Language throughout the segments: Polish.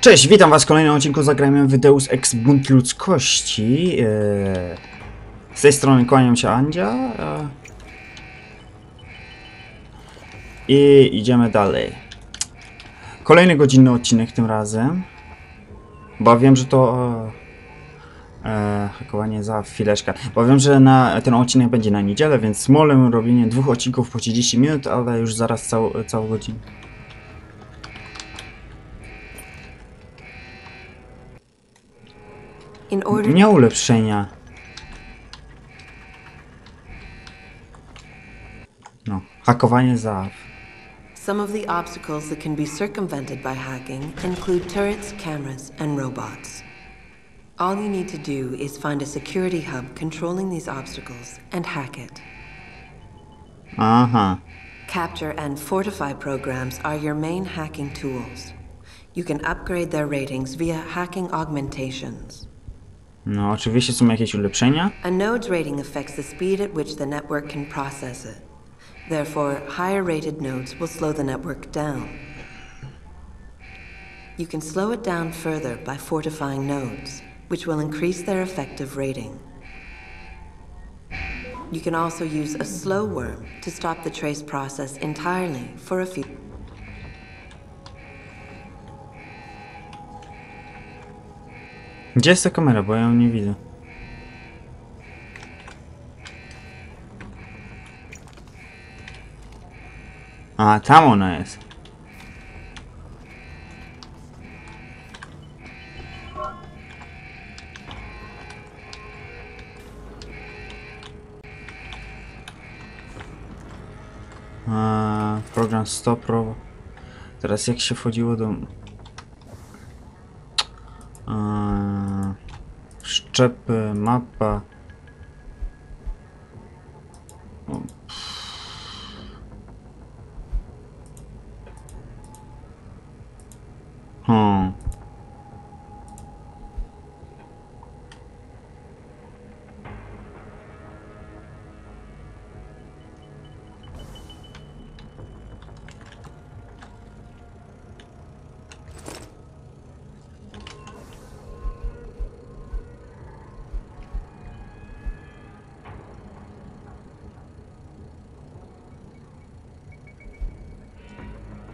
Cześć, witam was w kolejnym odcinku Zagrajmy w Deus Ex Bunt Ludzkości. Z tej strony kłaniam się Andzia. I idziemy dalej. Kolejny godzinny odcinek tym razem. Bo wiem, że to... hakowanie za chwileczkę. Bo wiem, że ten odcinek będzie na niedzielę, więc smolę robienie 2 odcinków po 30 minut, ale już zaraz całą godzinę. Nie ulepszenia. No, hakowanie za... Some of the obstacles that can be circumvented by hacking include turrets, cameras, and robots. All you need to do is find a security hub controlling these obstacles and hack it. Aha. Capture and fortify programs are your main hacking tools. You can upgrade their ratings via hacking augmentations. No, oczywiście są jakieś ulepszenia. A node's rating affects the speed at which the network can process it. Therefore, higher rated nodes will slow the network down. You can slow it down further by fortifying nodes, which will increase their effective rating. You can also use a slow worm to stop the trace process entirely for a few... Gdzie jest ta kamera, bo ja ją nie widzę. A, tam ona jest. Program stop. Teraz jak się wchodziło do... Szczepy, mapa.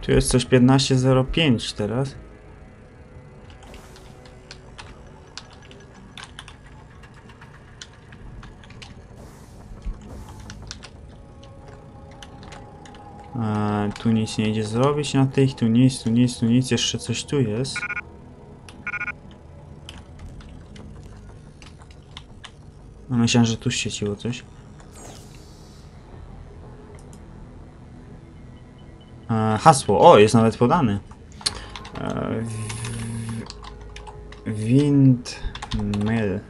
Tu jest coś 15:05 teraz. Tu nic nie idzie zrobić na tych, tu nic, jeszcze coś tu jest. Myślałem, że tu świeciło coś. Hasło, o, jest nawet podane. Windmill.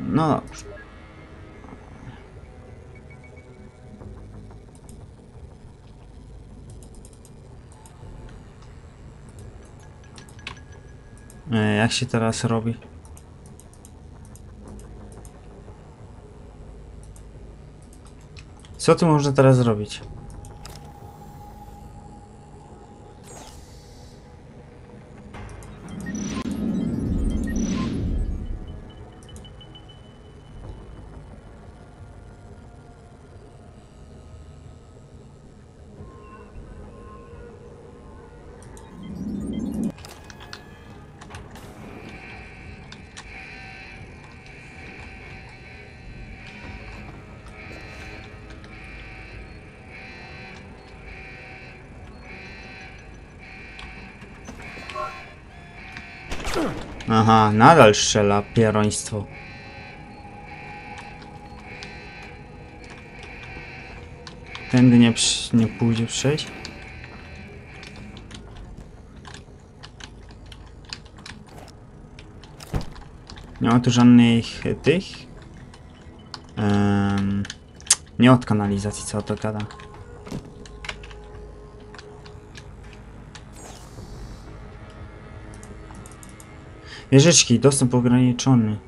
No dobrze. Jak się teraz robi? Co tu można teraz zrobić? Aha, nadal strzela pieroństwo. Tędy nie pójdzie przejść. Nie ma tu żadnych tych. Nie od kanalizacji, co to gada. Wieżyczki, dostęp ograniczony.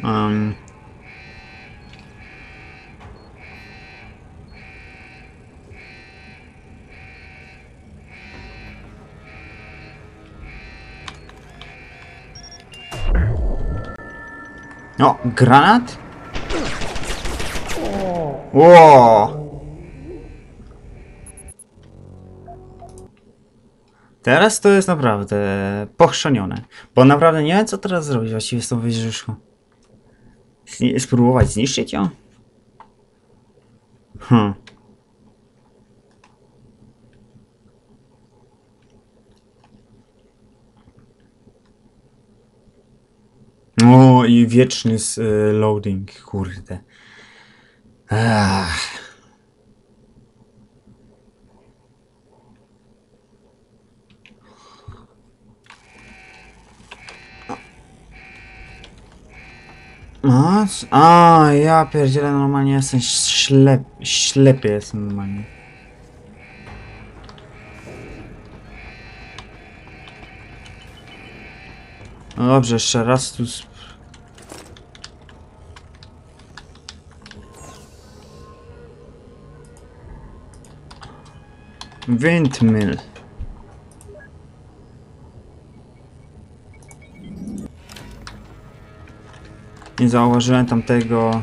Um, o, granat? Ło! Teraz to jest naprawdę pochrzanione. Bo naprawdę nie wiem, co teraz zrobić właściwie z tą wieżyczką. Spróbować zniszczyć ją? O, i wieczny loading, kurde. Ach. A, ja pierdzielę, normalnie jestem ślepy jestem normalnie. No dobrze, jeszcze raz tu... Windmill. Nie zauważyłem tamtego...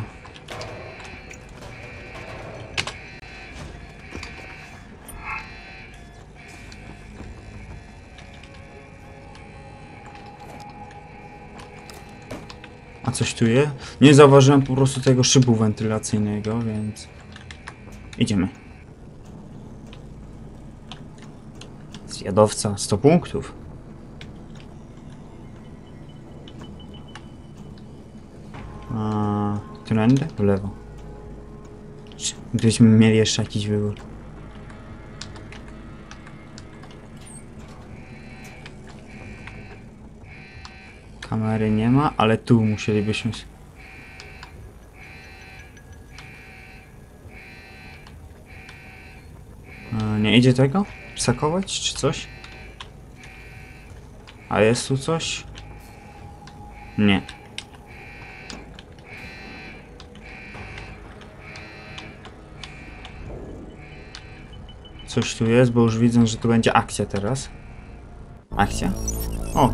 A coś tu jest? Nie zauważyłem po prostu tego szybu wentylacyjnego, więc... Idziemy. Zjadowca, 100 punktów. Tędy? W lewo. Gdybyśmy mieli jeszcze jakiś wybór. Kamery nie ma, ale tu musielibyśmy... Nie idzie tego? Sakować czy coś? A jest tu coś? Nie. Coś tu jest, bo już widzę, że tu będzie akcja teraz. Akcja. O!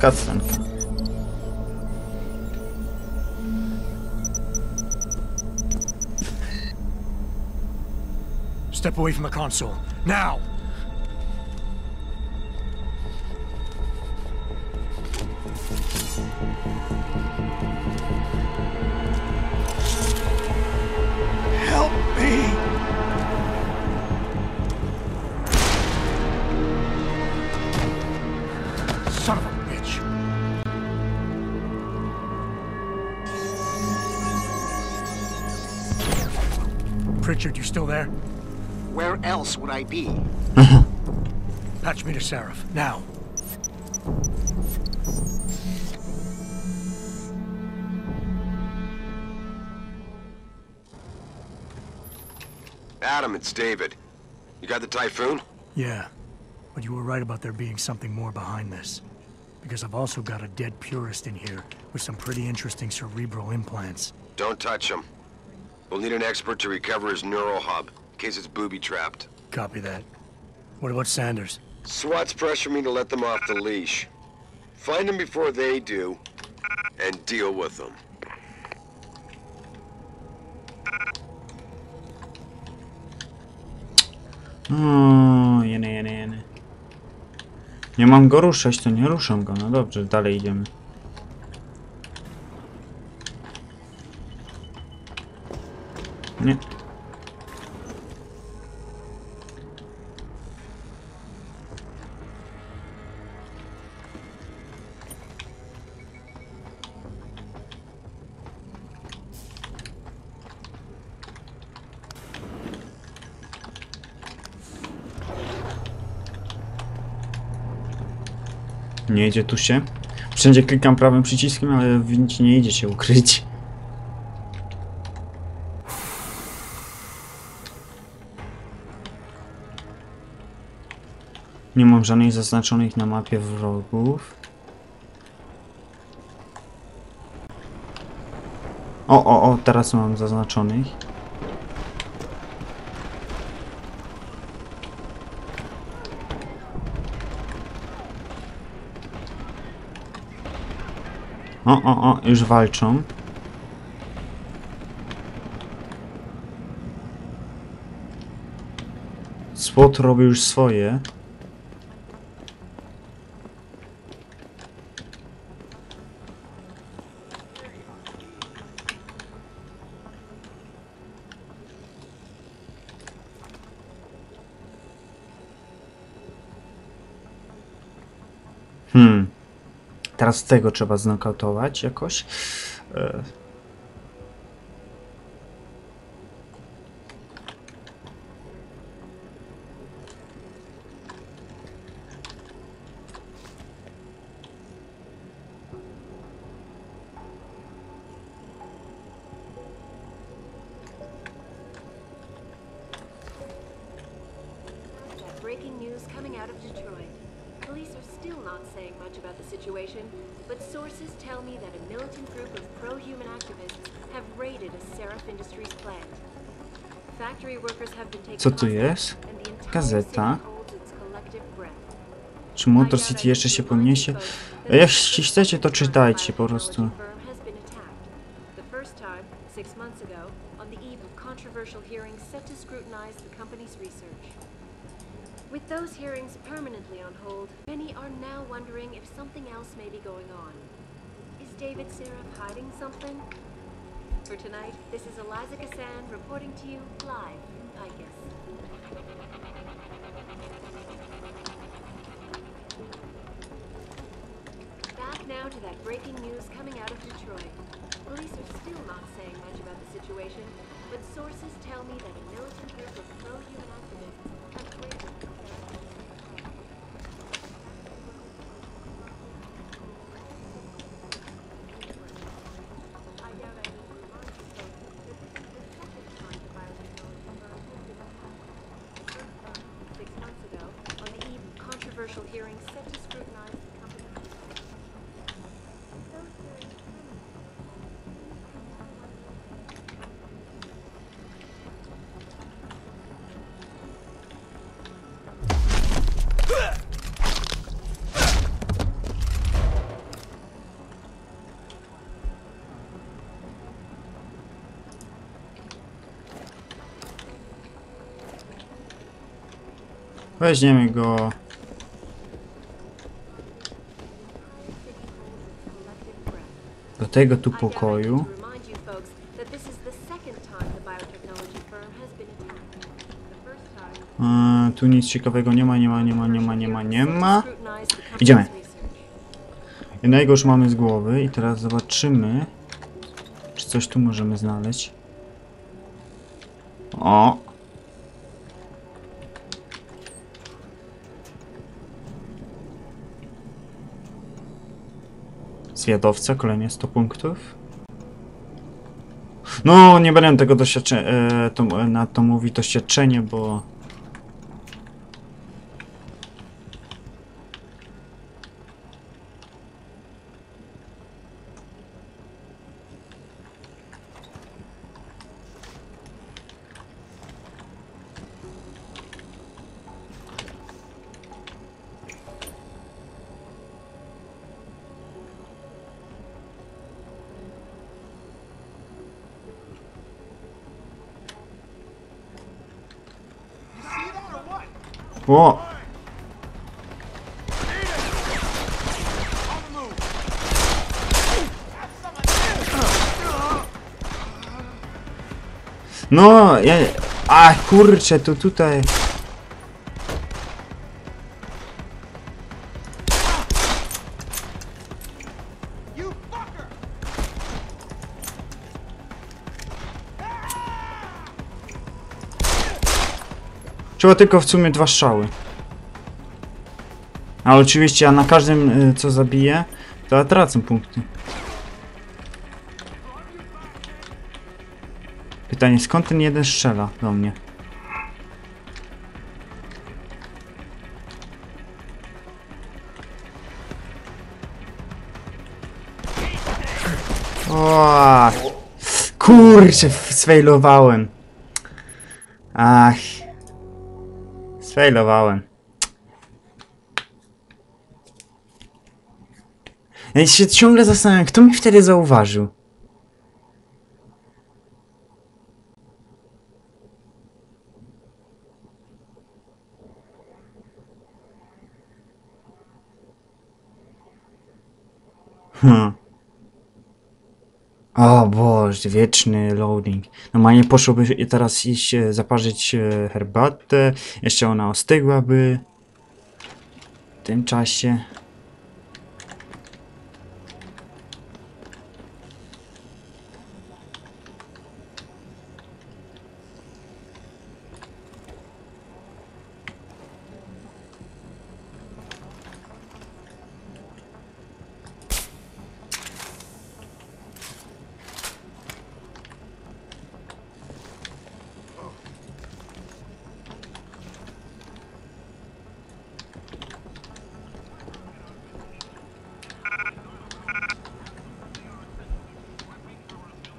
Cutscenka. Step away from the console. Now! Help me! Son of a bitch! Pritchard, you still there? Where else would I be? Patch me to Seraph, now. Adam, it's David. You got the Typhoon? Yeah, but you were right about there being something more behind this. Because I've also got a dead purist in here with some pretty interesting cerebral implants. Don't touch him. We'll need an expert to recover his neural hub, in case it's booby-trapped. Copy that. What about Sanders? SWAT's pressure me to let them off the leash. Find them before they do, and deal with them. O, jeny. Nie mam go ruszać, to nie ruszam go. No dobrze, dalej idziemy. Nie. Nie idzie tu się. Wszędzie klikam prawym przyciskiem, ale w nic nie idzie się ukryć. Nie mam żadnych zaznaczonych na mapie wrogów. O, teraz mam zaznaczonych. O, już walczą. SWAT robi już swoje. Teraz tego trzeba znokautować jakoś. Breaking news coming out of Detroit. Police are still not saying much about the situation, but sources tell me that a militant group of pro-human activists have raided a Seraph Industries plant. Factory workers have been taken Co tu hostage, jest? and the entire Gazeta. city holds its collective breath. Czy Motor City jeszcze się podniesie? Jeśli chcecie, to czytajcie po prostu. The first time, 6 months ago, on the eve of controversial hearings set to scrutinize the company's research. With those hearings permanently on hold, many are now wondering if something else may be going on. Is David Seraph hiding something? For tonight, this is Eliza Kassan reporting to you live from Picus. Back now to that breaking news coming out of Detroit. Police are still not saying much about the situation, but sources tell me that a militant group of pro-human activists have raided. I doubt I need to remind you folks that this is the second time the biotechnology firm has been attacked. The first time, 6 months ago, on the eve of controversial hearings set to scrutinize the company's research. Those hearings Weźmiemy go. Do tego tu pokoju. Tu nic ciekawego nie ma. Idziemy. Jednego już mamy z głowy i teraz zobaczymy, czy coś tu możemy znaleźć. O! Zwiadowca, kolejnie 100 punktów. No, nie będę tego na to mówić doświadczenie, bo... O! No, ja... A, kurczę, to tutaj... Trzeba tylko w sumie 2 strzały. A oczywiście, a na każdym, co zabiję, to ja tracę punkty. Pytanie, skąd ten jeden strzela do mnie? O! Kurczę, sfailowałem. Ach. Sfailowałem. Ja się ciągle zastanawiam, kto mnie wtedy zauważył. O Boże, wieczny loading. Normalnie poszłoby teraz iść zaparzyć herbatę. Jeszcze ona ostygłaby. W tym czasie.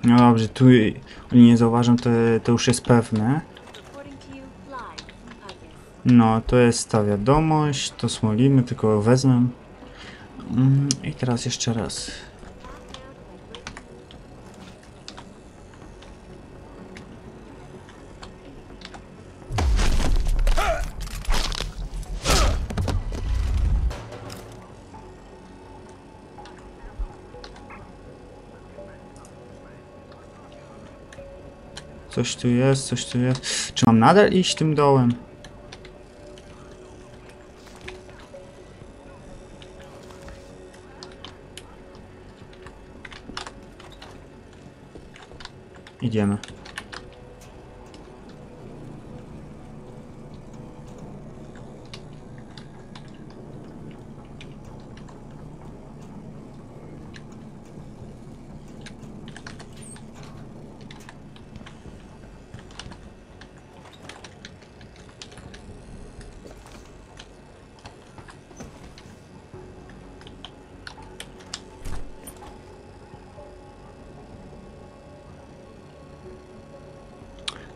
No dobrze, tu oni nie zauważą, to już jest pewne. No, to jest ta wiadomość, to smolimy, tylko wezmę. I teraz jeszcze raz. Coś tu jest, coś tu jest. Czy mam nadal iść tym dołem? Idziemy.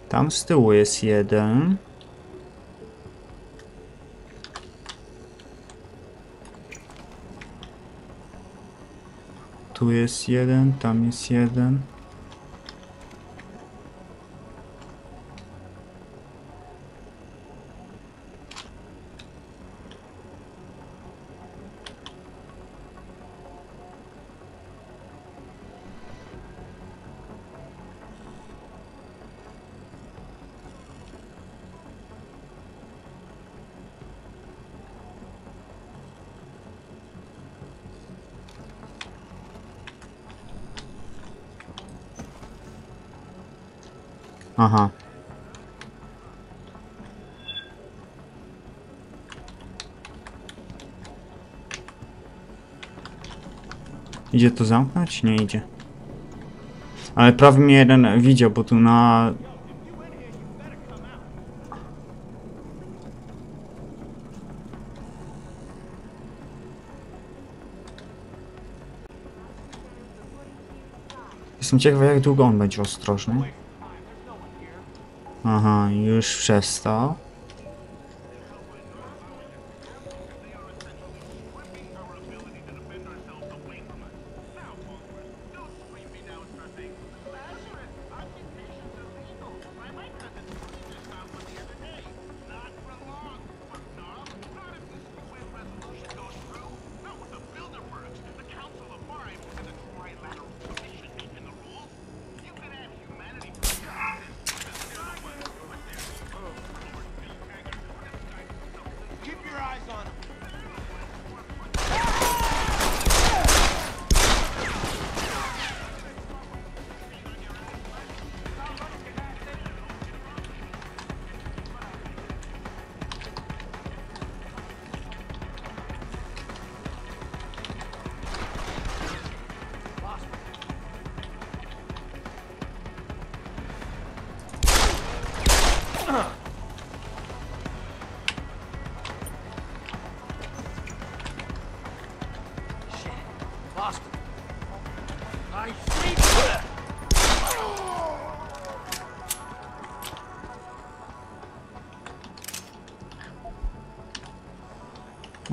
Tam z tyłu jest jeden. Tu jest jeden, tam jest jeden. Aha. Idzie to zamknąć? Nie idzie. Ale prawie mnie jeden widział, bo tu na... Jestem ciekaw, jak długo on będzie ostrożny. Aha, już przestał.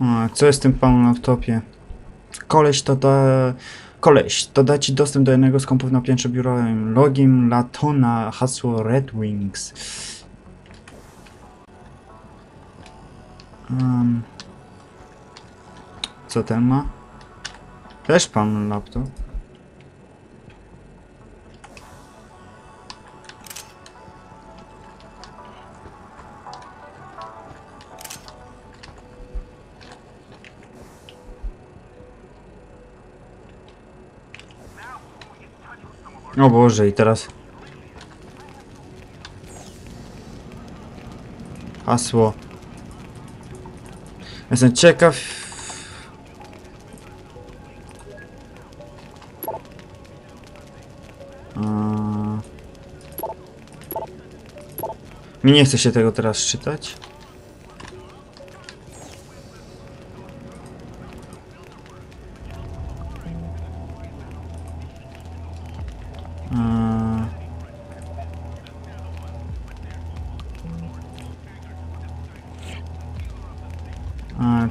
A, co jest w tym pełnym laptopie? Koleś, to da ci dostęp do jednego z kompów na piętrze biurowym. Login Latona, hasło Red Wings. Co ten ma? Też pan laptop. O Boże, i teraz hasło. Jestem ciekaw. Mi nie chce się tego teraz czytać.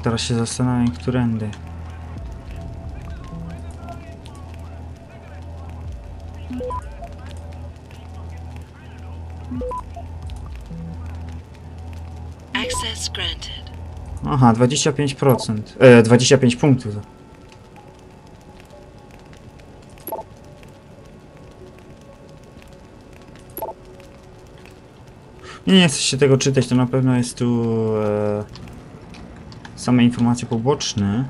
Teraz się zastanawiam, którędy. Access granted. Aha, 25%. 25 punktów. Nie chcę się tego czytać, to na pewno jest tu same informacje poboczne.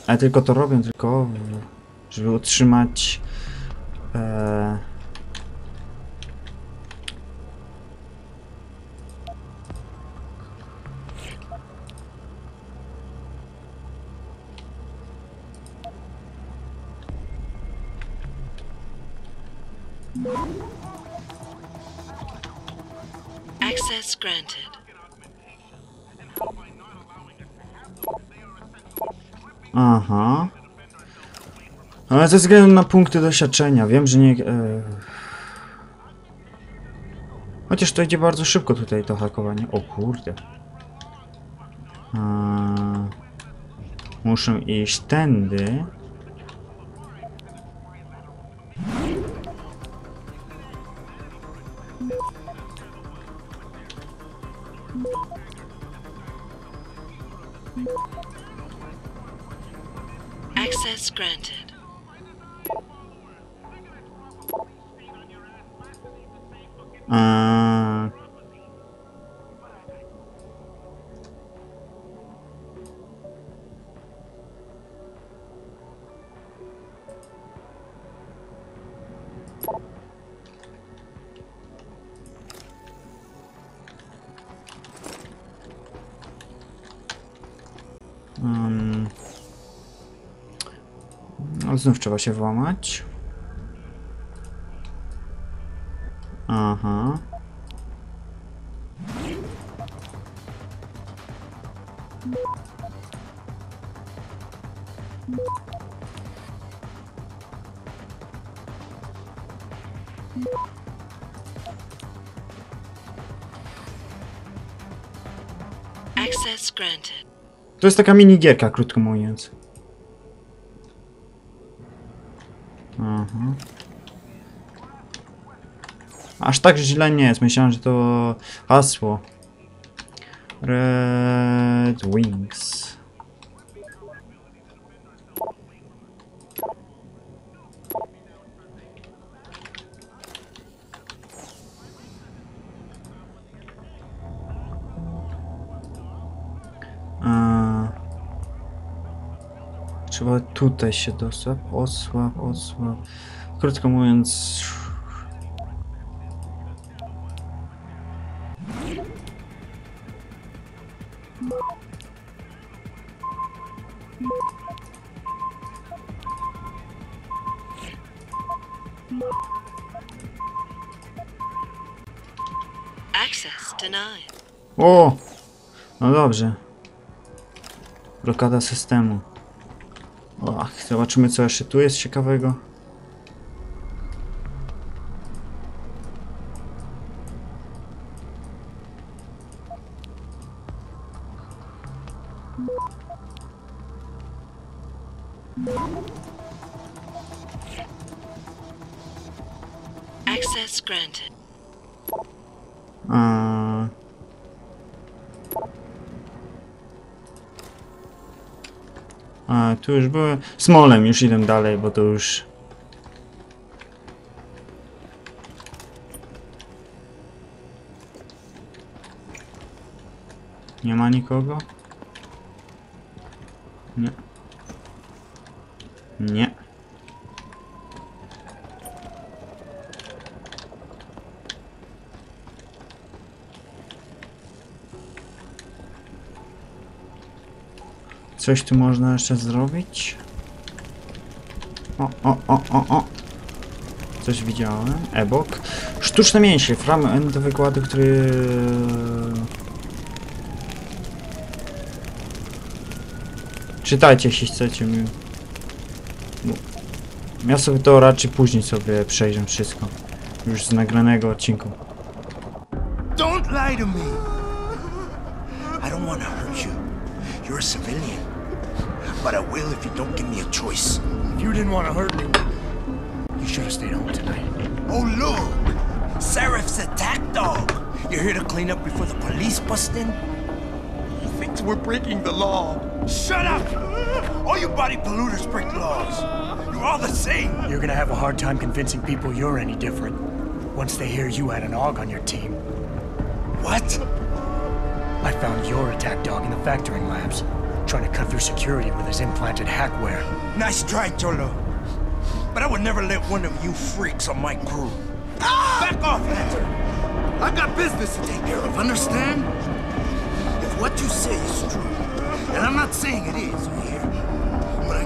Ale tylko to robię, tylko żeby utrzymać Access granted. Aha. Ale ze względu na punkty doświadczenia, wiem, że nie... Chociaż to idzie bardzo szybko tutaj to hakowanie. O kurde. Muszę iść tędy. Access granted. No, znów trzeba się włamać. Aha. Access granted. To jest taka minigierka, krótko mówiąc. Aha. Aż tak źle nie jest. Myślałem, że to hasło. Red Wings. Trzeba tutaj się dostać. Osłab. Krótko mówiąc... Access denied. O! No dobrze. Blokada systemu. Ach, zobaczymy, co jeszcze tu jest ciekawego. Access granted. Tu już były. Smolem już idę dalej, bo to już. Nie ma nikogo? Nie. Nie. Coś tu można jeszcze zrobić? O. Coś widziałem. E-bok. Sztuczne mięśnie. Fragment wykładu, który... Czytajcie, jeśli chcecie. Ja sobie to raczej później sobie przejrzę wszystko. Już z nagranego odcinku. Don't lie to me. I don't want to hurt you. You're a civilian. But I will if you don't give me a choice. If you didn't want to hurt me, you should have stayed home tonight. Oh, look! Serif's attack dog! You're here to clean up before the police bust in? He thinks we're breaking the law. Shut up! All you body polluters break laws. You're all the same. You're gonna have a hard time convincing people you're any different once they hear you had an AUG on your team. What? I found your attack dog in the factoring labs, trying to cut through security with his implanted hackware. Nice try, Cholo. But I would never let one of you freaks on my crew. Back off, Hunter! I got business to take care of, understand? If what you say is true, and I'm not saying it is here, but I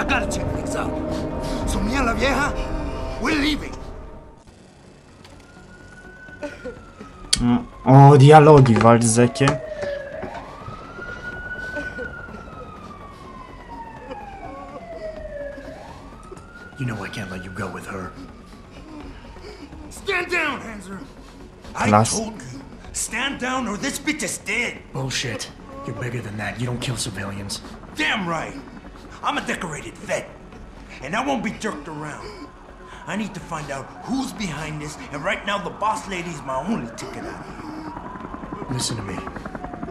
gotta check things out. So me and la vieja, we're leaving. O, dialogi walcz z Zekiem. You know I can't let you go with her. Stand down, Hanser. I Class. told you, stand down or this bitch is dead. Bullshit. You're bigger than that. You don't kill civilians. Damn right. I'm a decorated vet, and I won't be jerked around. I need to find out who's behind this, and right now the boss lady's my only ticket out. Listen to me.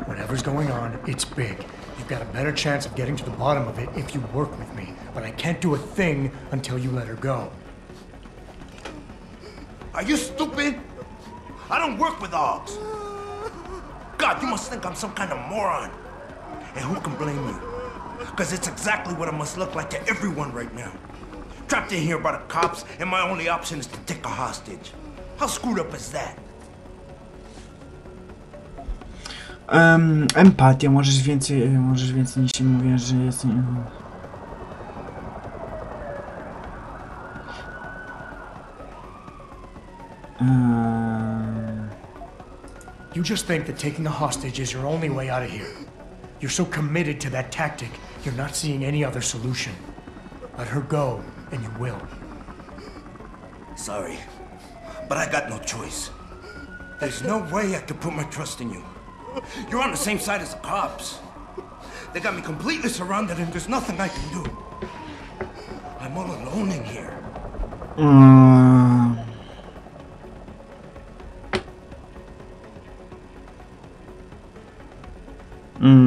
Whatever's going on, it's big. You've got a better chance of getting to the bottom of it if you work with me. But I can't do a thing until you let her go. Are you stupid? I don't work with dogs. God, you must think I'm some kind of moron. And who can blame you? Because it's exactly what I must look like to everyone right now. Trapped in here by the cops, and my only option is to take a hostage. How screwed up is that? Empatia, możesz więcej niż mówię, że jest... You just think that taking a hostage is your only way out of here. You're so committed to that tactic, you're not seeing any other solution. Let her go, and you will. Sorry, but I got no choice. There's no way I could put my trust in you. You're on the same side as the cops. They got me completely surrounded and there's nothing I can do. I'm all alone in here.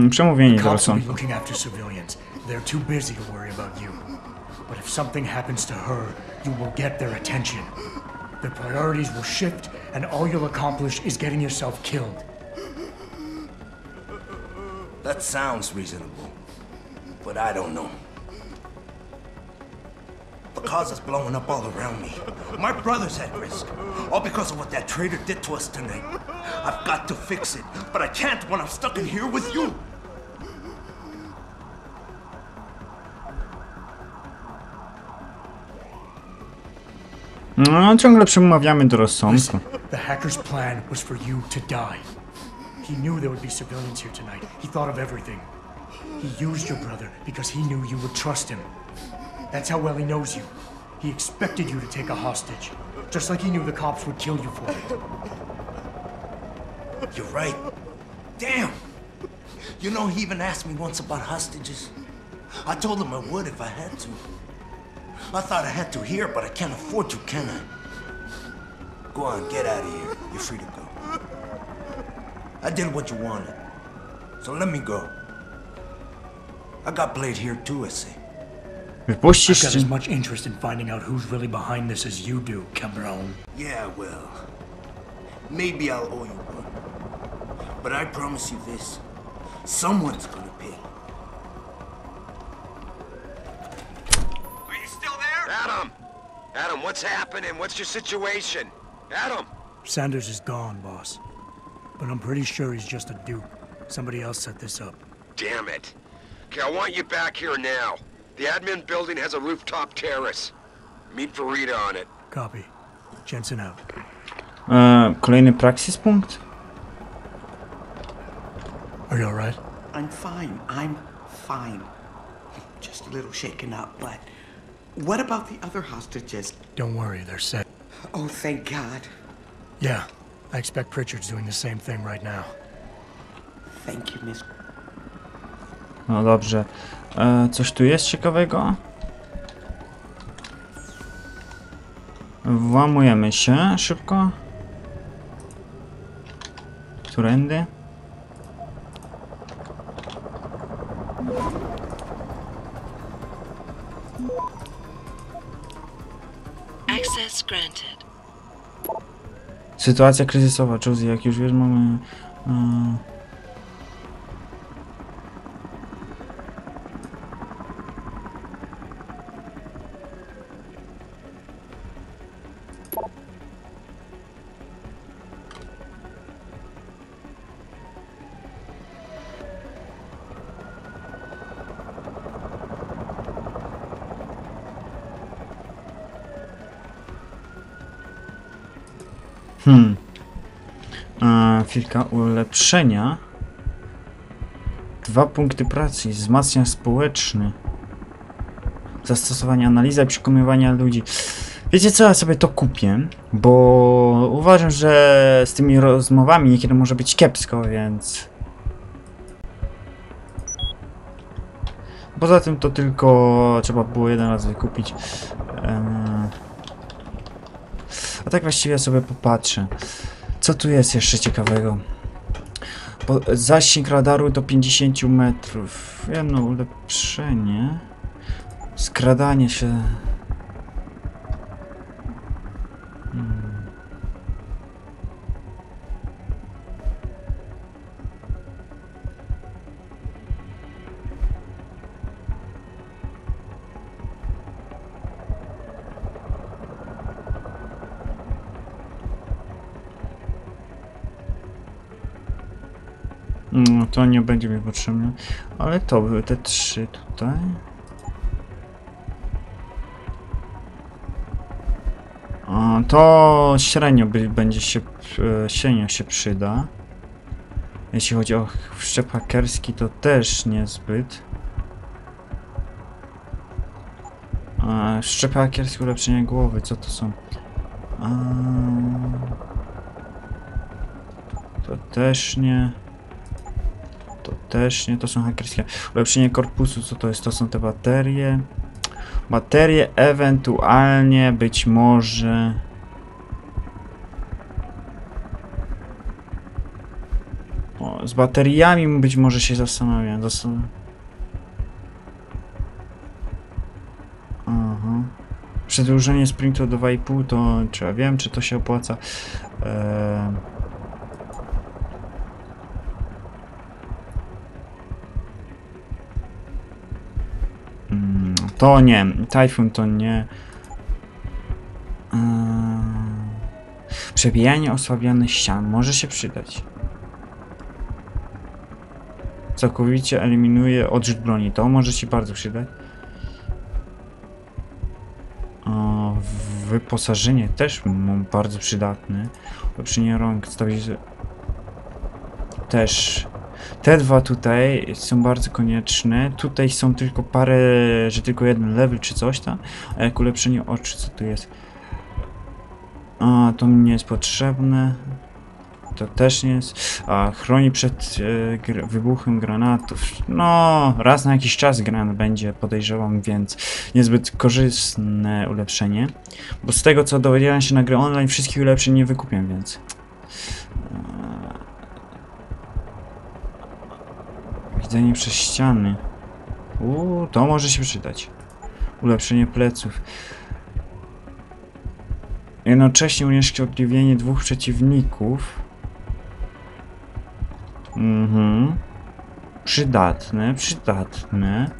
Przemówienie do Cops will rozsądku. be looking after civilians. They're too busy to worry about you. But if something happens to her, you will get their attention. Their priorities will shift, and all you'll accomplish is getting yourself killed. That sounds reasonable, but I don't know. The cause is blowing up all around me. My brother's at risk, all because of what that traitor did to us tonight. I've got to fix it, but I can't when I'm stuck in here with you. No, ciągle przemawiamy do rozsądku. Listen, the hacker's plan was for you to die. He knew there would be civilians here tonight. He thought of everything. He used your brother because he knew you would trust him. That's how well he knows you. He expected you to take a hostage, just like he knew the cops would kill you for it. You're right. Damn! You know, he even asked me once about hostages. I told him I would if I had to. I thought I had to here, but I can't afford to, can I? Go on, get out of here. You're free to go. I did what you wanted, so let me go. I got Blade here too, I see. Wypuścisz I've got czy... as much interest in finding out who's really behind this as you do, cabron. Yeah, well, maybe I'll owe you one. But I promise you this, someone's gonna pay. Are you still there? Adam! Adam, what's happening? What's your situation? Adam! Sanders is gone, boss. But I'm pretty sure he's just a dupe. Somebody else set this up. Damn it. Okay, I want you back here now. The admin building has a rooftop terrace. Meet for Rita on it. Copy. Jensen out. Kolejny praxis punkt? Are you alright? I'm fine. I'm fine. Just a little shaken up, but what about the other hostages? Don't worry, they're safe. Oh, thank God. Yeah, I expect Pritchard's doing the same thing right now. Thank you, Miss. No dobrze. Coś tu jest ciekawego? Włamujemy się szybko. Którędy? Access granted. Sytuacja kryzysowa, Josie, jak już wiesz, mamy... Chwilka ulepszenia. 2 punkty pracy. Wzmacnia społeczny. Zastosowanie analiza i przekonywania ludzi. Wiecie co, ja sobie to kupię, bo uważam, że z tymi rozmowami niekiedy może być kiepsko, więc... Poza tym to tylko trzeba było jeden raz wykupić. A tak właściwie sobie popatrzę. Co tu jest jeszcze ciekawego? Zasięg radaru do 50 metrów. Jedno ulepszenie. Skradanie się. No, to nie będzie mi potrzebne, ale to były te 3 tutaj. To średnio średnio się przyda. Jeśli chodzi o wszczep hakerski, to też niezbyt. Wszczep hakerski, ulepszenie głowy, co to są? To też nie. To też nie, to są hakerskie. Ulepszenie korpusu, co to jest? To są te baterie. Baterie ewentualnie, być może... O, z bateriami być może się zastanawiam. Aha. Przedłużenie sprintu do 2,5 to... Czy ja wiem, czy to się opłaca? To nie, Typhoon to nie. Przebijanie osłabianych ścian może się przydać. Całkowicie eliminuje odrzut broni, to może się bardzo przydać. Wyposażenie też bardzo przydatne. Ulepszenie rąk, też. Te dwa tutaj są bardzo konieczne. Tutaj są tylko parę, że tylko jeden level czy coś tam. A jak ulepszenie oczu, co tu jest? To mi nie jest potrzebne. To też nie jest. A chroni przed wybuchem granatów. No, raz na jakiś czas granat będzie, podejrzewam, więc niezbyt korzystne ulepszenie. Bo z tego co dowiedziałem się na grę online, wszystkich ulepszeń nie wykupię, więc. Widzenie przez ściany. To może się przydać. Ulepszenie pleców. Jednocześnie unieszkodliwienie 2 przeciwników. Przydatne, przydatne.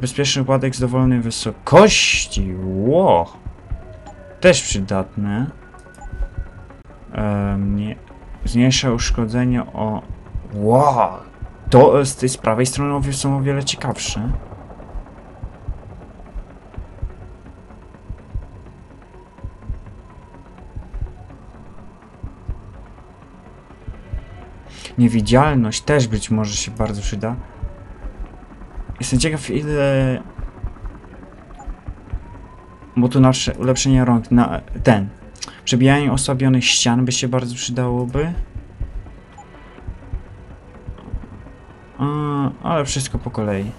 Bezpieczny upadek z dowolnej wysokości. Też przydatne. Zmniejsza uszkodzenie o... To z tej prawej strony są o wiele ciekawsze. Niewidzialność też być może się bardzo przyda. Jestem ciekaw, ile... Bo tu nasze ulepszenie rąk, przebijanie osłabionych ścian by się bardzo przydałoby. Ale wszystko po kolei.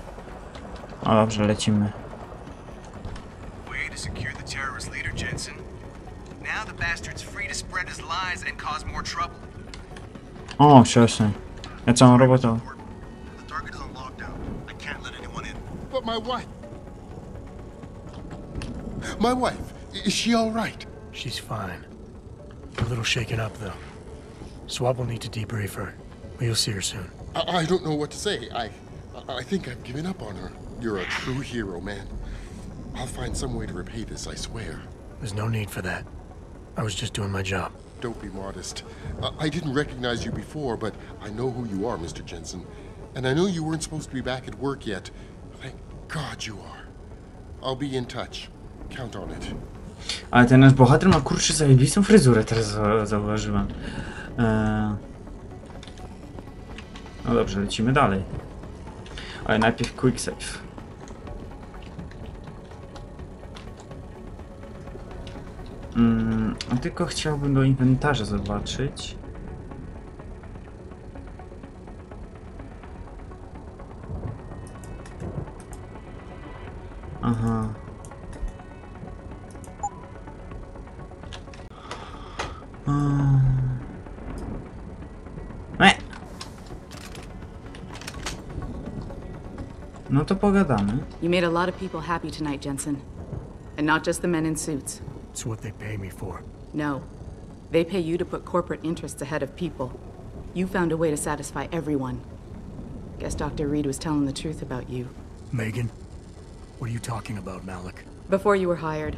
Dobrze, lecimy. O, świetnie. Ja całą robotę. But my wife... My wife, is she all right? She's fine. A little shaken up, though. Swab will need to debrief her, but you'll see her soon. I don't know what to say. I think I've given up on her. You're a true hero, man. I'll find some way to repay this, I swear. There's no need for that. I was just doing my job. Don't be modest. I didn't recognize you before, but I know who you are, Mr. Jensen. And I know you weren't supposed to be back at work yet. Thank God you are. I'll be in touch. Count on it. Ale ten nasz bohater ma kurczę zajebistą fryzurę, teraz zauważyłem. No dobrze, lecimy dalej. Ale najpierw quick save. Tylko chciałbym do inwentarza zobaczyć. Aha. No to pogadamy. You made a lot of people happy tonight, Jensen. And not just the men in suits. It's what they pay me for. No. They pay you to put corporate interests ahead of people. You found a way to satisfy everyone. Guess Dr. Reed was telling the truth about you. Megan? What are you talking about, Malik? Before you were hired,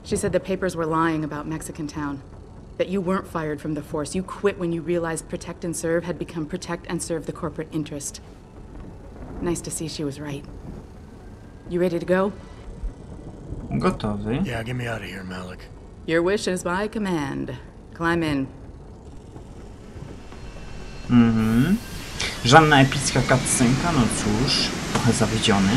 she said the papers were lying about Mexican Town. That you weren't fired from the force. You quit when you realized Protect and Serve had become Protect and Serve the corporate interest. Nice to see she was right. You ready to go? Gotowy. Yeah, get me out of here, Malik. Your wish is my command. Climb in. Żadna epicka cutscenka, no cóż, trochę zawiedziony.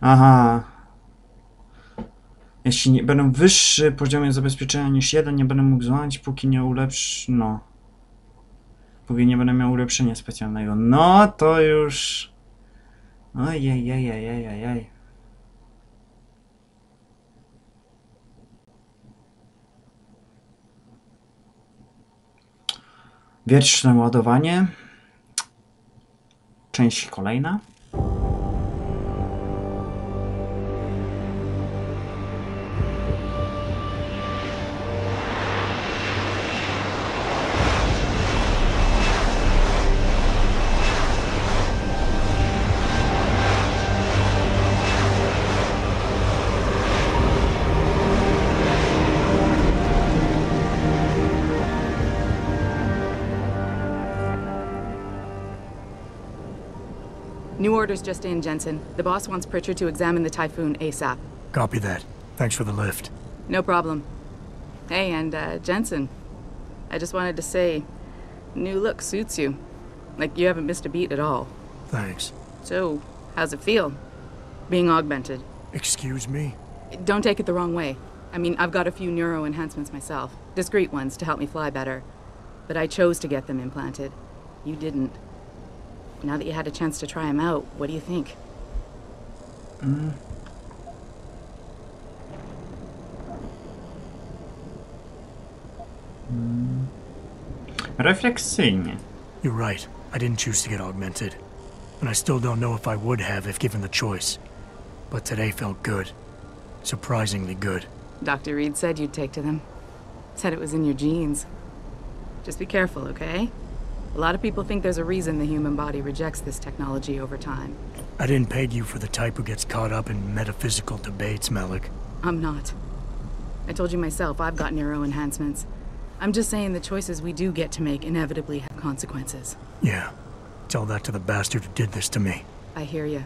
Aha. Jeśli nie będę wyższy poziomie zabezpieczenia niż 1, nie będę mógł dzwonić, póki nie ulepsz... No. Póki nie będę miał ulepszenia specjalnego. No to już... Ojej. Wieczne ładowanie. Część kolejna. New orders just in, Jensen. The boss wants Pritchard to examine the Typhoon ASAP. Copy that. Thanks for the lift. No problem. Hey, and Jensen, I just wanted to say, new look suits you. Like you haven't missed a beat at all. Thanks. So, how's it feel, being augmented? Excuse me? Don't take it the wrong way. I mean, I've got a few neuro enhancements myself. Discreet ones to help me fly better. But I chose to get them implanted. You didn't. Now that you had a chance to try them out, what do you think? Refleksyjnie. You're right. I didn't choose to get augmented. And I still don't know if I would have if given the choice. But today felt good. Surprisingly good. Dr. Reed said you'd take to them. Said it was in your genes. Just be careful, okay? A lot of people think there's a reason the human body rejects this technology over time. I didn't peg you for the type who gets caught up in metaphysical debates, Malik. I'm not. I told you myself, I've got neuro enhancements. I'm just saying the choices we do get to make inevitably have consequences. Yeah. Tell that to the bastard who did this to me. I hear you.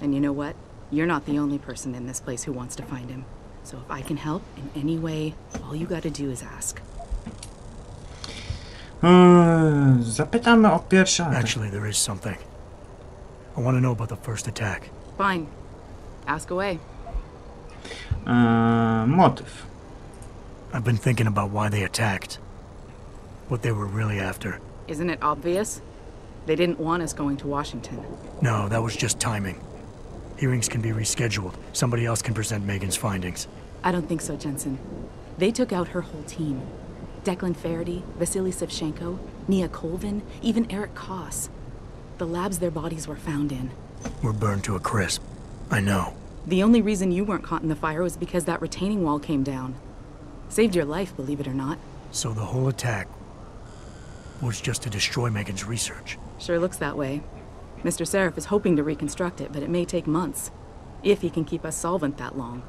And you know what? You're not the only person in this place who wants to find him. So if I can help in any way, all you gotta do is ask. Zapytamy o pierwsze. Actually, there is something. I want to know about the first attack. Fine. Ask away. Motyw. I've been thinking about why they attacked. What they were really after. Isn't it obvious? They didn't want us going to Washington. No, that was just timing. Hearings can be rescheduled. Somebody else can present Megan's findings. I don't think so, Jensen. They took out her whole team. Declan Faraday, Vasily Savchenko, Nia Colvin, even Eric Koss. The labs their bodies were found in. We're burned to a crisp. I know. The only reason you weren't caught in the fire was because that retaining wall came down. Saved your life, believe it or not. So the whole attack was just to destroy Megan's research. Sure looks that way. Mr. Seraph is hoping to reconstruct it, but it may take months. If he can keep us solvent that long.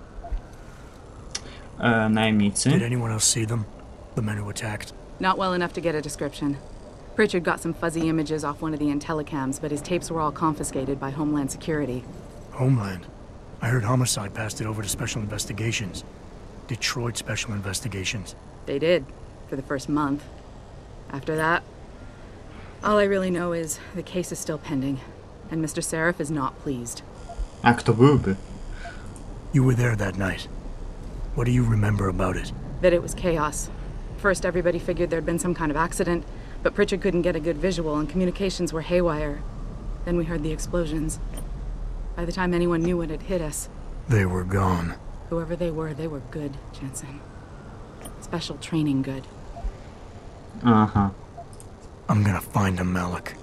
Najemnicy. Did anyone else see them? The men who attacked? Not well enough to get a description. Pritchard got some fuzzy images off one of the Intellicams, but his tapes were all confiscated by Homeland Security. Homeland? I heard Homicide passed it over to Special Investigations. Detroit Special Investigations. They did, for the first month. After that, all I really know is the case is still pending, and Mr. Seraph is not pleased. A kto byłby? You were there that night. What do you remember about it? That it was chaos. First, everybody figured there'd been some kind of accident, but Pritchard couldn't get a good visual and communications were haywire. Then we heard the explosions. By the time anyone knew what had hit us... They were gone. Whoever they were good, Jensen. Special training good. Aha. I'm gonna find them, Malik.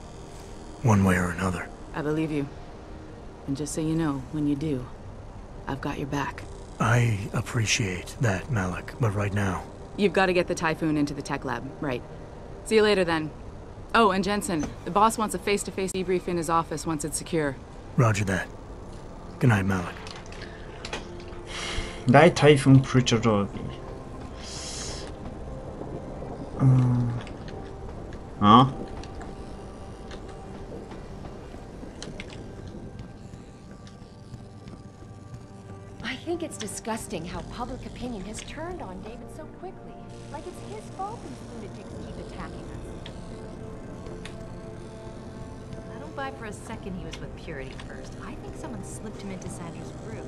One way or another. I believe you. And just so you know, when you do, I've got your back. I appreciate that, Malik, but right now... You've got to get the Typhoon into the tech lab, right. See you later, then. Oh, and Jensen, the boss wants a face-to-face debrief in his office once it's secure. Roger that. Good night, Malik. Daj Typhoon Pritchardowi. A? I think it's disgusting how public opinion has turned on David so quickly. Like it's his fault these lunatics keep attacking us. I don't buy for a second he was with Purity first. I think someone slipped him into Sanders' group.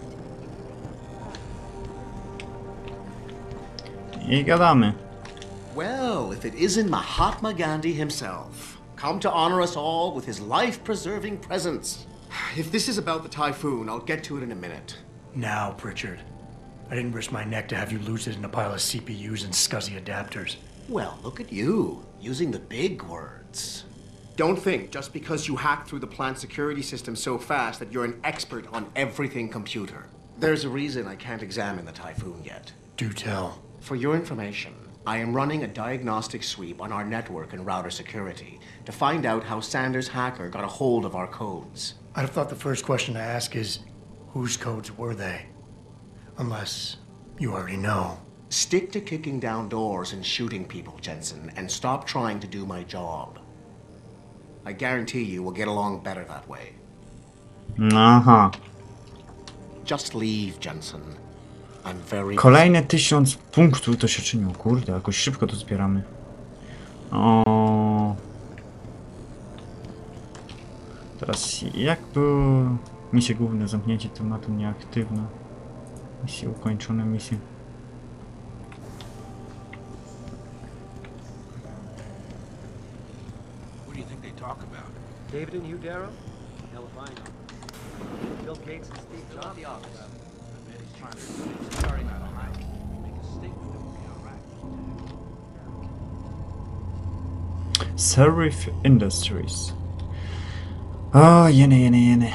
I gadamy. Well, if it isn't Mahatma Gandhi himself, come to honor us all with his life-preserving presence. If this is about the Typhoon, I'll get to it in a minute. Now, Pritchard. I didn't risk my neck to have you lose it in a pile of CPUs and scuzzy adapters. Well, look at you, using the big words. Don't think just because you hacked through the plant security system so fast that you're an expert on everything computer. There's a reason I can't examine the Typhoon yet. Do tell. For your information, I am running a diagnostic sweep on our network and router security to find out how Sanders' hacker got a hold of our codes. I'd have thought the first question to ask is, whose codes were they? Unless you already know. Stick to kicking down doors and shooting people, Jensen, and stop trying to do my job. I guarantee you we'll get along better that way. Aha. Just leave, Jensen. I'm very... Kolejne 1000 punktów to się czyniło. Kurde, jakoś szybko to zbieramy. O. Teraz jak było misje główne, zamknięcie tematu nieaktywne. Misje ukończone, misje. What do you think they talk about? David and Hugh Darrow? Hell if I know. Bill Gates and Steve Jobs. The office. I bet he's trying to starting out high. Make a statement that will be all right. Serif Industries. O, jeny.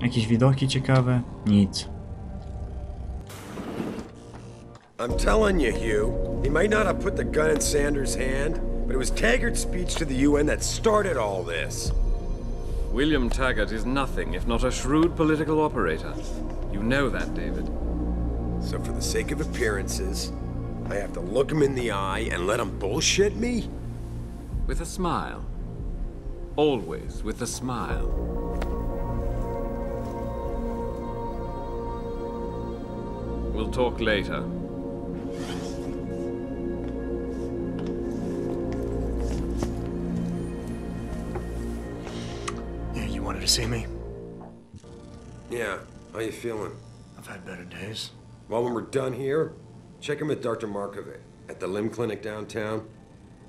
Jakieś widoki ciekawe? Nic. I'm telling you, Hugh, he might not have put the gun in Sanders' hand, but it was Taggart's speech to the UN that started all this. William Taggart is nothing if not a shrewd political operator. You know that, David. So for the sake of appearances, I have to look him in the eye and let him bullshit me? With a smile. Always with a smile. We'll talk later. Yeah, you wanted to see me? Yeah, how you feeling? I've had better days. Well, when we're done here, check him with Dr. Markovic at the limb clinic downtown.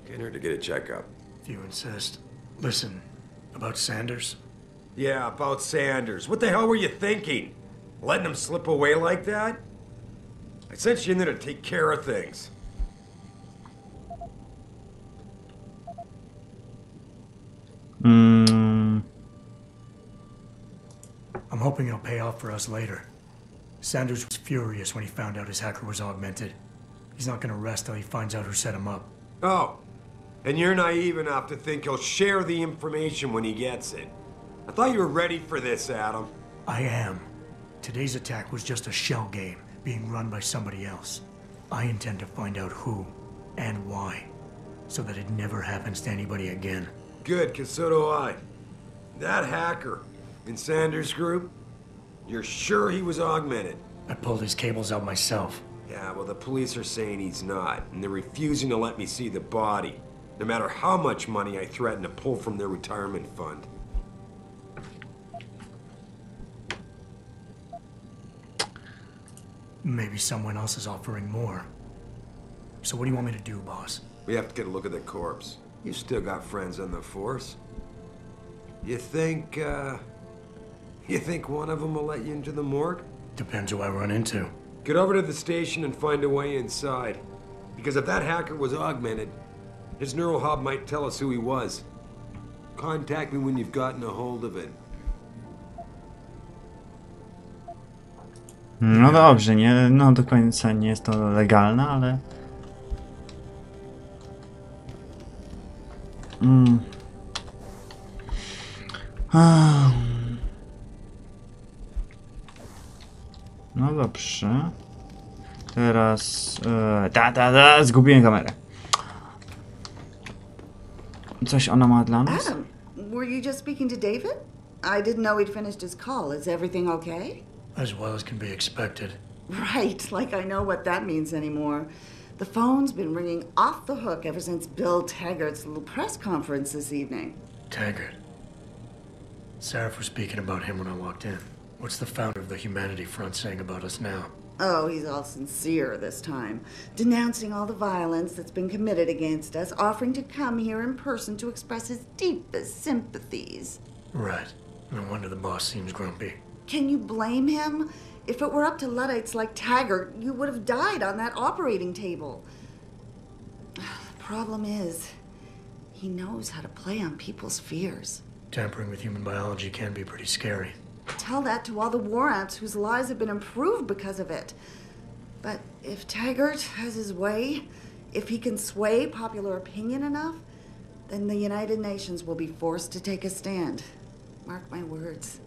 Get her to get a checkup. If you insist. Listen, about Sanders? Yeah, about Sanders. What the hell were you thinking? Letting him slip away like that? I sent you in there to take care of things. I'm hoping it'll pay off for us later. Sanders was furious when he found out his hacker was augmented. He's not gonna rest till he finds out who set him up. Oh, and you're naive enough to think he'll share the information when he gets it. I thought you were ready for this, Adam. I am. Today's attack was just a shell game being run by somebody else. I intend to find out who and why, so that it never happens to anybody again. Good, 'cause so do I. That hacker in Sanders' group, you're sure he was augmented? I pulled his cables out myself. Yeah, well, the police are saying he's not, and they're refusing to let me see the body, no matter how much money I threaten to pull from their retirement fund. Maybe someone else is offering more. So what do you want me to do, boss? We have to get a look at the corpse. You still got friends on the force. You think one of them will let you into the morgue? Depends who I run into. Get over to the station and find a way inside. Because if that hacker was augmented, his neural hub might tell us who he was. Contact me when you've gotten a hold of it. No dobrze, nie, no do końca nie jest to legalne, ale... No dobrze. Teraz... zgubiłem kamerę. Coś ona ma dla nas? Adam, were you just speaking to David? I didn't know he'd finished his call. Is everything okay? As well as can be expected. Right, like I know what that means anymore. The phone's been ringing off the hook ever since Bill Taggart's little press conference this evening. Taggart. Sarah was speaking about him when I walked in. What's the founder of the Humanity Front saying about us now? Oh, he's all sincere this time, denouncing all the violence that's been committed against us, offering to come here in person to express his deepest sympathies. Right. No wonder the boss seems grumpy. Can you blame him? If it were up to Luddites like Taggart, you would have died on that operating table. The problem is, he knows how to play on people's fears. Tampering with human biology can be pretty scary. Tell that to all the war ants whose lives have been improved because of it. But if Taggart has his way, if he can sway popular opinion enough, then the United Nations will be forced to take a stand. Mark my words.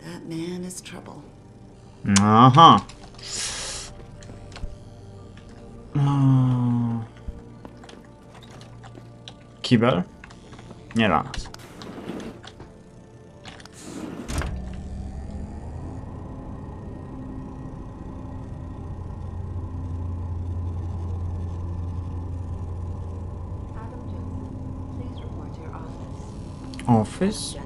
That man is trouble. Aha. Kibel? Nie dla nas. Office?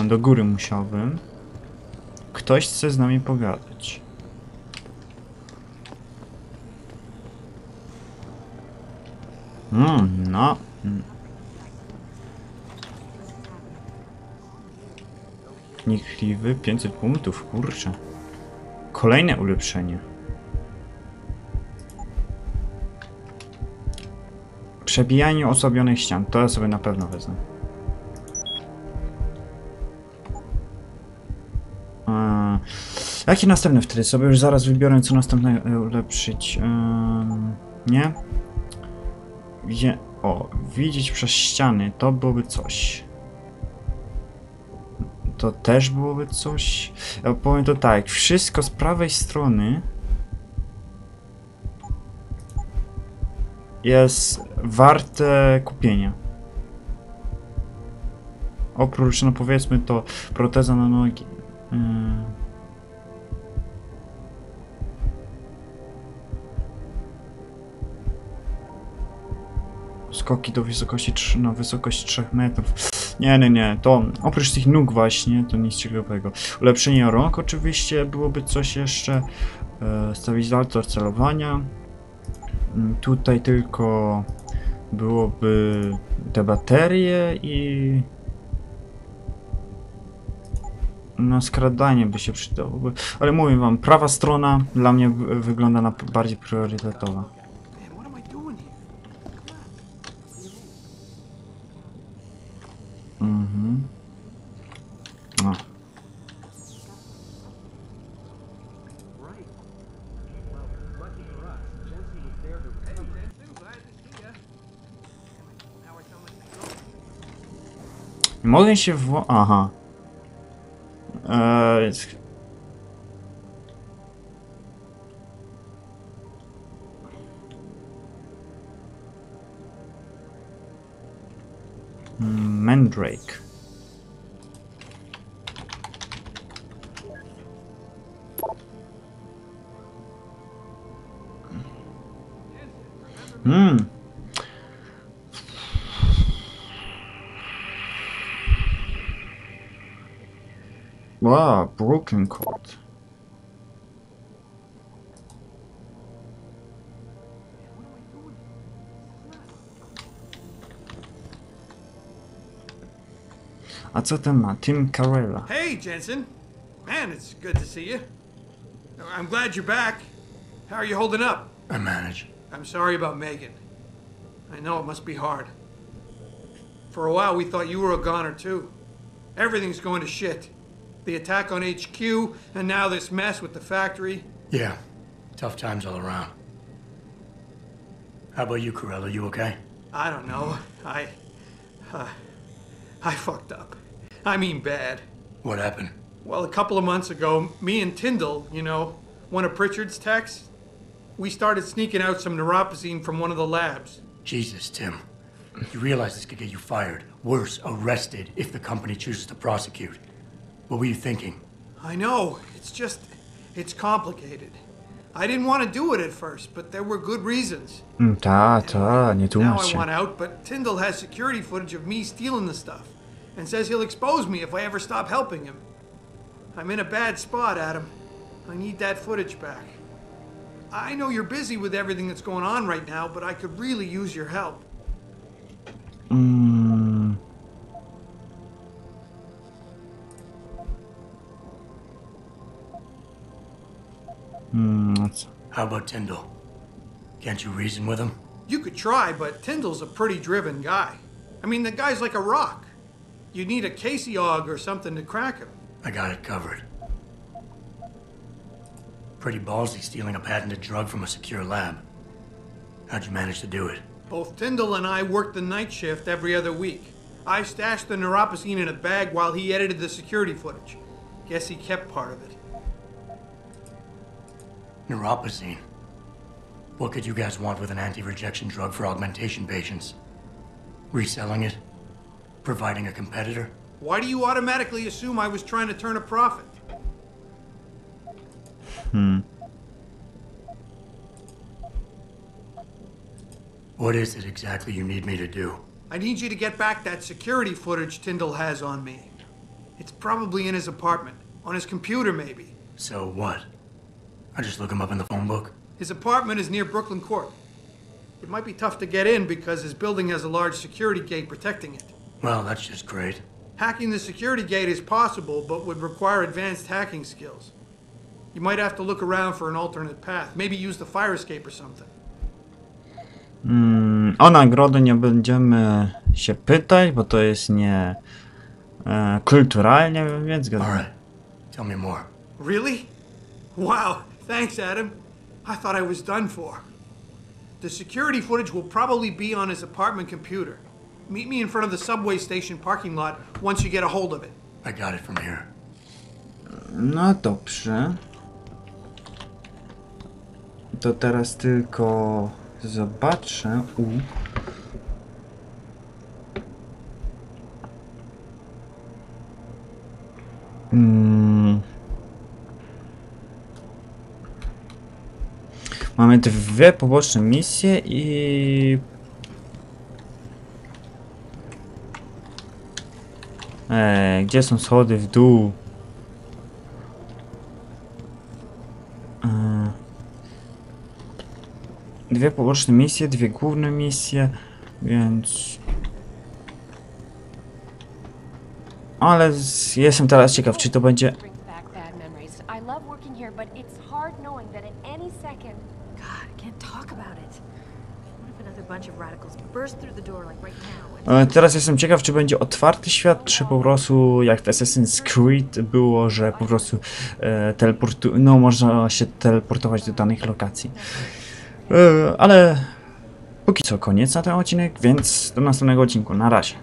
Do góry musiałbym. Ktoś chce z nami pogadać. No. Niechliwy, 500 punktów, kurczę. Kolejne ulepszenie. Przebijanie osłabionych ścian, to ja sobie na pewno wezmę. Jakie następne wtedy? Sobie już zaraz wybiorę, co następne ulepszyć. Nie? Widzieć przez ściany, to byłoby coś. To też byłoby coś. Ja powiem to tak, wszystko z prawej strony jest warte kupienia. Oprócz, no powiedzmy to, proteza na nogi. Skoki do wysokości wysokość 3 metrów. Nie, to oprócz tych nóg właśnie, to nic ciekawego. Ulepszenie rąk oczywiście, byłoby coś jeszcze. Stabilizator celowania. Tutaj tylko byłoby te baterie i... No skradanie by się przydało. Ale mówię wam, prawa strona dla mnie wygląda na bardziej priorytetowa. No. Nie mogę się Aha. Mandrake. Wow, broken cord. A co ten ma? Tim Carella. Hey, Jensen. Man, it's good to see you. I'm glad you're back. How are you holding up? I manage. I'm sorry about Megan. I know it must be hard. For a while, we thought you were a goner, too. Everything's going to shit. The attack on HQ, and now this mess with the factory. Yeah, tough times all around. How about you, Corella? You okay? I don't know. I fucked up. I mean bad. What happened? Well, a couple of months ago, me and Tyndall, you know, one of Pritchard's techs, we started sneaking out some neuropozyne from one of the labs. Jesus, Tim. You realize this could get you fired. Worse, arrested if the company chooses to prosecute. What were you thinking? I know. It's complicated. I didn't want to do it at first, but there were good reasons. Nie Now tłumacz I się. want out, but Tyndall has security footage of me stealing the stuff, and says he'll expose me if I ever stop helping him. I'm in a bad spot, Adam. I need that footage back. I know you're busy with everything that's going on right now, but I could really use your help. How about Tyndall? Can't you reason with him? You could try, but Tyndall's a pretty driven guy. I mean, the guy's like a rock. You need a Casey og or something to crack him. I got it covered. Pretty ballsy stealing a patented drug from a secure lab. How'd you manage to do it? Both Tyndall and I worked the night shift every other week. I stashed the neuropozyne in a bag while he edited the security footage. Guess he kept part of it. Neuropozyne. What could you guys want with an anti-rejection drug for augmentation patients? Reselling it? Providing a competitor? Why do you automatically assume I was trying to turn a profit? What is it exactly you need me to do? I need you to get back that security footage Tyndall has on me. It's probably in his apartment. On his computer, maybe. So what? I just look him up in the phone book? His apartment is near Brooklyn Court. It might be tough to get in because his building has a large security gate protecting it. Well, that's just great. Hacking the security gate is possible, but would require advanced hacking skills. You might have to look around for an alternate path. Maybe use the fire escape or something. O nagrody nie będziemy się pytać, bo to jest nie kulturalnie, więc Alright, tell me more. Really? Wow, thanks, Adam. I thought I was done for. The security footage will probably be on his apartment computer. Meet me in front of the subway station parking lot once you get a hold of it. I got it from here. No dobrze. To teraz tylko zobaczę. Mamy dwie poboczne misje i... gdzie są schody w dół? Dwie poboczne misje, dwie główne misje, więc... Ale jestem teraz ciekaw, czy to będzie... Teraz jestem ciekaw, czy będzie otwarty świat, czy po prostu jak w Assassin's Creed było, że po prostu można się teleportować do danych lokacji. Ale póki co koniec na ten odcinek, więc do następnego odcinku. Na razie.